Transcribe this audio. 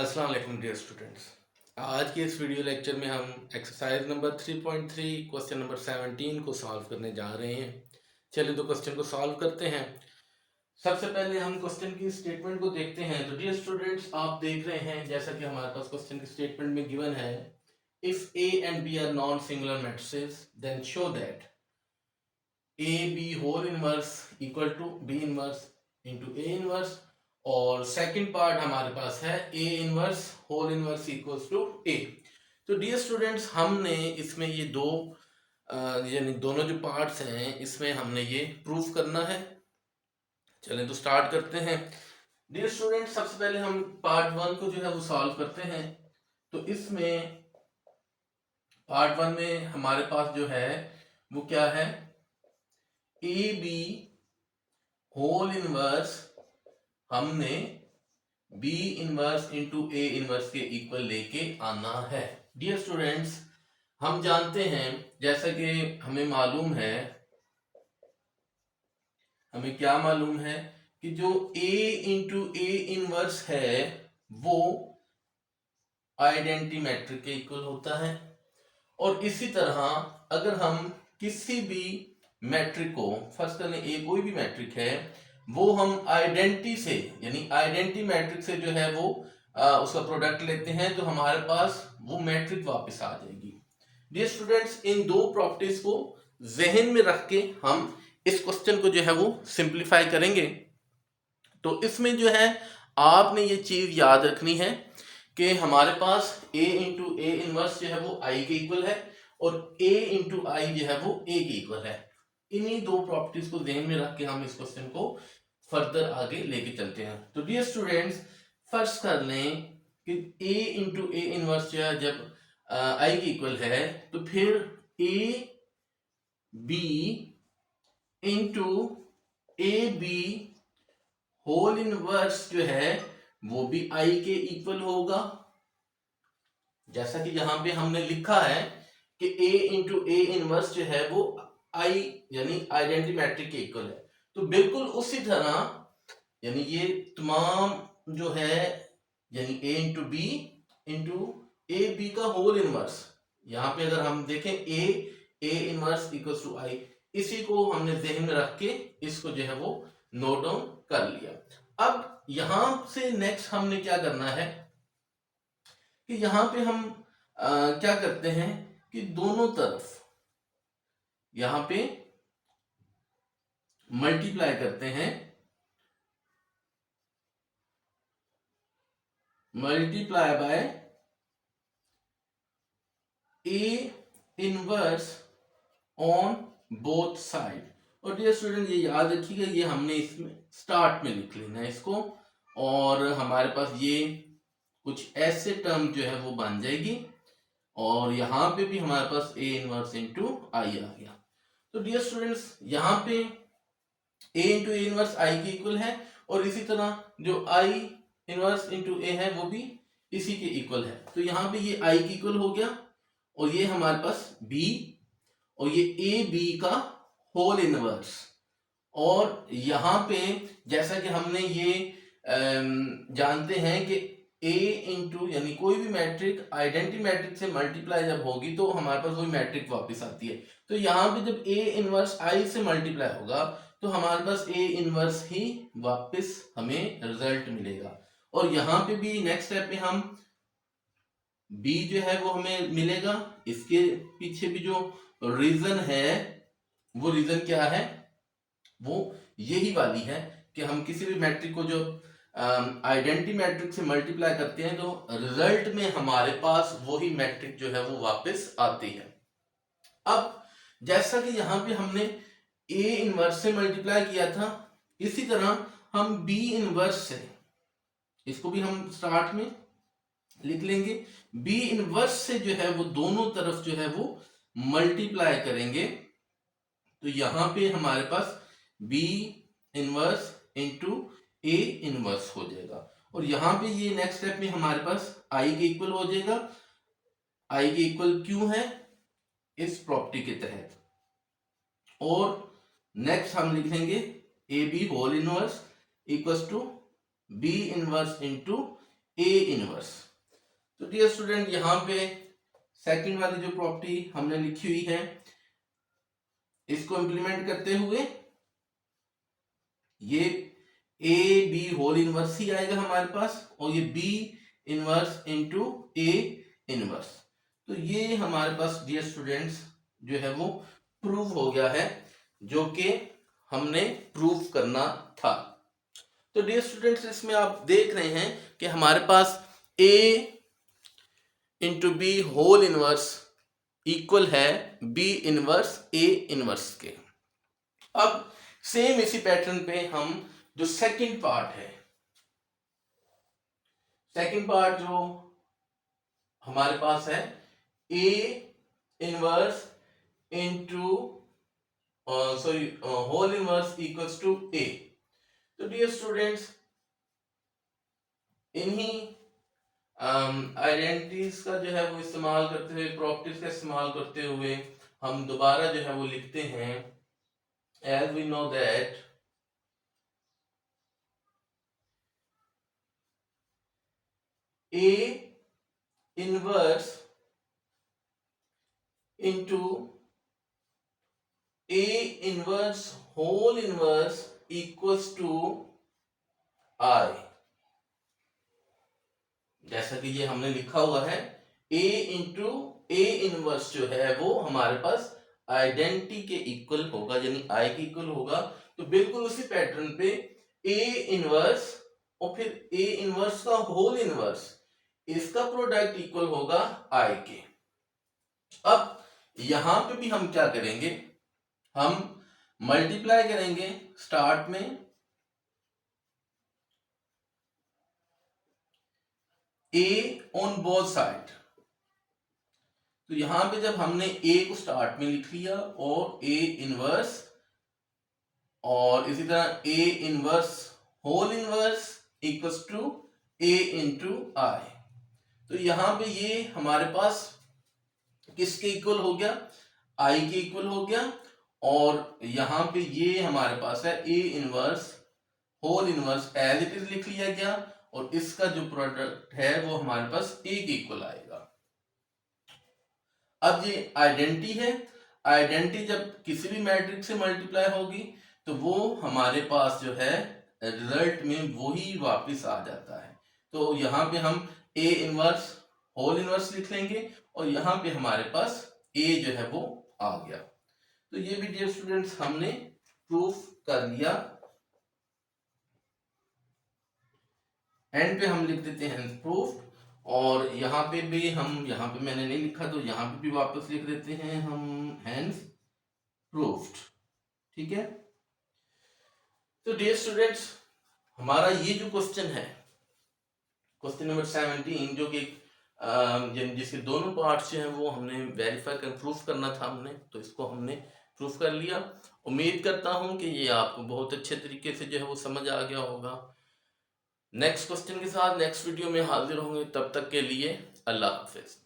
अस्सलाम वालेकुम dear students. आज के इस वीडियो लेक्चर में हम एक्सरसाइज नंबर 3.3 क्वेश्चन नंबर 17 को सॉल्व करने जा रहे हैं। चलिए तो क्वेश्चन को सॉल्व करते हैं। सबसे पहले हम क्वेश्चन की स्टेटमेंट को देखते हैं। तो डियर स्टूडेंट्स, आप देख रहे हैं जैसा कि हमारे पास क्वेश्चन की स्टेटमेंट में गिवन है, if A and B are non singular matrices then show that A B whole inverse equal to B inverse into A inverse, और सेकंड पार्ट हमारे पास है A inverse whole inverse equals to A. तो dear students, हमने इसमें ये दो यानी दोनों जो पार्ट्स हैं इसमें हमने ये प्रूफ करना है। चलें तो स्टार्ट करते हैं। डियर स्टूडेंट्स, सबसे पहले हम पार्ट वन को जो है वो सॉल्व करते हैं। तो इसमें पार्ट वन में हमारे पास जो है वो क्या है, ए बी होल इनवर्स हमने B inverse into A inverse के इक्वल लेके आना है। डियर स्टूडेंट्स, हम जानते हैं, जैसा कि हमें मालूम है, हमें क्या मालूम है कि जो ए इंटू ए इनवर्स है वो आइडेंटिटी मैट्रिक के इक्वल होता है। और इसी तरह अगर हम किसी भी मैट्रिक को, फर्स्ट करने ए कोई भी मैट्रिक है, वो हम आइडेंटिटी से यानी आइडेंटिटी मैट्रिक से जो है वो उसका प्रोडक्ट लेते हैं, तो हमारे पास वो मैट्रिक वापस आ जाएगी। डियर स्टूडेंट्स, इन दो प्रॉपर्टीज को जहन में रख के हम इस क्वेश्चन को जो है वो सिंप्लीफाई करेंगे। तो इसमें जो है आपने ये चीज याद रखनी है कि हमारे पास a इंटू ए इनवर्स जो है वो i के इक्वल है और a इंटू आई जो है वो a के इक्वल है। इन्हीं दो प्रॉपर्टीज को ध्यान में रख के हम इस क्वेश्चन को फर्दर आगे लेके चलते हैं। तो डियर स्टूडेंट्स, फर्स्ट कर लें कि a इंटू ए इनवर्स जो है जब i के इक्वल है, तो फिर a b into A B whole inverse जो है वो भी i के इक्वल होगा। जैसा कि यहां पे हमने लिखा है कि a इंटू ए इनवर्स जो है वो i यानी आइडेंटिटी मैट्रिक के इक्वल है। तो बिल्कुल उसी तरह यानी ये तमाम जो है यानी a into B into A B का होल इनवर्स, यहां पे अगर हम देखें A inverse equals to I, इसी को हमने ध्यान में रख के इसको जो है वो नोट डाउन कर लिया। अब यहां से नेक्स्ट हमने क्या करना है कि यहां पे हम क्या करते हैं कि दोनों तरफ यहां पे मल्टीप्लाई करते हैं, multiply by A inverse on both side. और डियर स्टूडेंट, ये याद रखिएगा, ये हमने इसमें स्टार्ट में लिख लेना है इसको, और हमारे पास ये कुछ ऐसे टर्म जो है वो बन जाएगी, और यहां पे भी हमारे पास ए इनवर्स इंटू आई आ गया। तो डियर स्टूडेंट्स, यहां पे ए इंटू ए इनवर्स आई के इक्वल है, और इसी तरह जो आई इनवर्स इंटू ए है वो भी इसी के इक्वल है। तो यहां पे ये आई के इक्वल हो गया, और ये हमारे पास बी, और ये ए बी का होल इनवर्स। और यहां पे जैसा कि हमने ये जानते हैं कि a इंटू यानी कोई भी मैट्रिक आइडेंटिटी मैट्रिक से मल्टीप्लाई जब होगी तो हमारे पास वही मैट्रिक वापस आती है। तो यहाँ पे जब a इनवर्स i से मल्टीप्लाई होगा तो हमारे पास a इनवर्स ही वापस हमें रिजल्ट मिलेगा। और यहाँ पे भी नेक्स्ट स्टेप पे हम b जो है वो हमें मिलेगा। इसके पीछे भी जो रीजन है वो रीजन क्या है, वो यही वाली है कि हम किसी भी मैट्रिक को जो आइडेंटिटी मैट्रिक से मल्टीप्लाई करते हैं तो रिजल्ट में हमारे पास वही मैट्रिक जो है वो वापस आती है। अब जैसा कि यहां पे हमने a इनवर्स से मल्टीप्लाई किया था, इसी तरह हम b इनवर्स से, इसको भी हम स्टार्ट में लिख लेंगे, b इनवर्स से जो है वो दोनों तरफ जो है वो मल्टीप्लाई करेंगे। तो यहां पे हमारे पास b inverse into A inverse हो जाएगा, और यहां पे ये नेक्स्ट स्टेप में हमारे पास i के इक्वल हो जाएगा। i के इक्वल क्यों है, इस प्रॉपर्टी के तहत। और नेक्स्ट हम लिख लेंगे A B whole inverse equals to B inverse into A inverse. तो डियर स्टूडेंट यहाँ पे सेकंड वाली जो प्रॉपर्टी हमने लिखी हुई है इसको इंप्लीमेंट करते हुए ये ए बी होल इनवर्स ही आएगा हमारे पास, और ये B inverse into A inverse. तो ये हमारे पास डियर स्टूडेंट्स जो है वो प्रूव हो गया है, जो कि हमने प्रूव करना था। तो डियर स्टूडेंट्स इसमें आप देख रहे हैं कि हमारे पास a into B whole inverse equal है b इनवर्स a इनवर्स के। अब सेम इसी पैटर्न पे हम जो सेकंड पार्ट है, सेकंड पार्ट जो हमारे पास है a inverse into whole inverse equals to a। तो डियर स्टूडेंट्स इन्हीं आइडेंटिटीज का जो है वो इस्तेमाल करते हुए, प्रॉपर्टीज का इस्तेमाल करते हुए हम दोबारा जो है वो लिखते हैं, as we know that A inverse into A inverse whole inverse equals to I. जैसा कि ये हमने लिखा हुआ है a इंटू ए इनवर्स जो है वो हमारे पास आइडेंटिटी के इक्वल होगा, यानी i के इक्वल होगा। तो बिल्कुल उसी पैटर्न पे a इनवर्स और फिर a इनवर्स का होल इनवर्स, इसका प्रोडक्ट इक्वल होगा i के। अब यहां पे भी हम क्या करेंगे, हम मल्टीप्लाई करेंगे स्टार्ट में a ऑन बोथ साइड। तो यहां पे जब हमने a को स्टार्ट में लिख लिया और a इनवर्स और इसी तरह a inverse whole inverse equals to a into I. तो यहां पे ये हमारे पास किसके इक्वल हो गया, i के इक्वल हो गया, और यहां पे ये हमारे पास है a inverse whole inverse as it is लिख लिया गया, और इसका जो प्रोडक्ट है वो हमारे पास a के इक्वल आएगा। अब ये आइडेंटिटी है, आइडेंटिटी जब किसी भी मैट्रिक्स से मल्टीप्लाई होगी तो वो हमारे पास जो है रिजल्ट में वही वापस आ जाता है। तो यहाँ पे हम a इनवर्स होल इनवर्स लिख लेंगे और यहाँ पे हमारे पास a जो है वो आ गया। तो ये भी डियर स्टूडेंट्स हमने प्रूफ कर लिया। एंड पे हम लिख देते हैं प्रूफ, और यहाँ पे भी हम, यहाँ पे मैंने नहीं लिखा तो यहाँ पे भी वापस लिख देते हैं हम हैंस प्रूफ्ड। ठीक है। तो डियर स्टूडेंट्स हमारा ये जो क्वेश्चन है, क्वेश्चन नंबर 17, जो कि जिसके दोनों पार्ट्स जो हैं वो हमने वेरीफाई कर प्रूफ करना था हमने, तो इसको हमने प्रूफ कर लिया। उम्मीद करता हूँ कि ये आपको बहुत अच्छे तरीके से जो है वो समझ आ गया होगा। नेक्स्ट क्वेश्चन के साथ नेक्स्ट वीडियो में हाजिर होंगे, तब तक के लिए अल्लाह हाफिज।